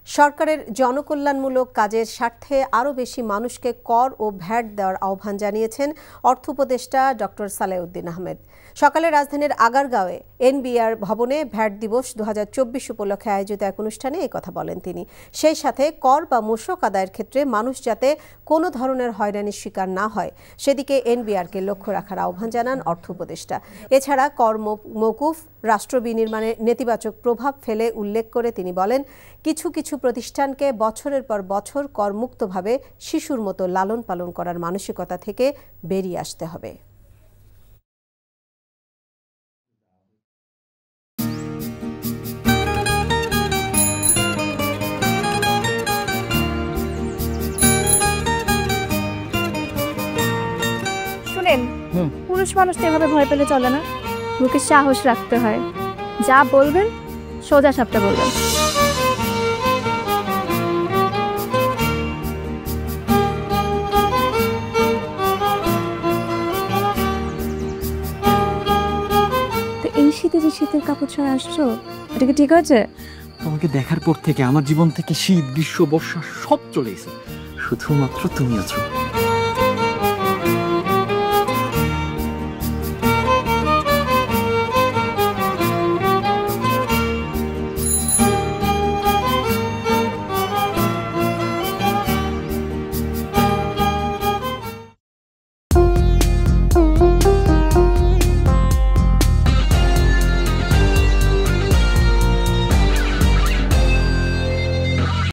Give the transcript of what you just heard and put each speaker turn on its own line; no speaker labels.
সরকারের জনকল্যাণমূলক কাজের স্বার্থে আরও বেশি মানুষকে কর ও ভ্যাট দেওয়ার আহ্বান জানিয়েছেন অর্থ উপদেষ্টা ডক্টর সালেউদ্দিন আহমেদ। সকালে রাজধানীর আগারগাঁওয়ে এনবিআর ভবনে ভ্যাট দিবস 2024 উপলক্ষে আয়োজিত এক অনুষ্ঠানে এই কথা বলেন তিনি। সেই সাথে কর বা মূসক আদায়ের ক্ষেত্রে মানুষ যাতে কোনো ধরনের হয়রানির শিকার না হয় সেদিকে এনবিআরকে লক্ষ্য রাখার আহ্বান জানান অর্থ উপদেষ্টা। এছাড়া কর মওকুফ রাষ্ট্র বিনির্মাণে নেতিবাচক প্রভাব ফেলে উল্লেখ করে তিনি বলেন, কিছু কিছু প্রতিষ্ঠানকে বছরের পর বছর করমুক্তভাবে শিশুর মতো লালন পালন করার মানসিকতা থেকে বেরিয়ে আসতে হবে।
শুনেন, পুরুষ মানুষ তো এভাবে ভয় পেলে চলে না, মুখে সাহস রাখতে হয়। যা বলবেন সোজা সাপটা বলবেন। তো এই শীতে যে শীতের কাপড় ছাড়া আসছো, এটা কি ঠিক আছে?
তোমাকে দেখার পর থেকে আমার জীবন থেকে শীত, গ্রীষ্ম, বর্ষা সব চলে গেছে, শুধুমাত্র তুমি আছো।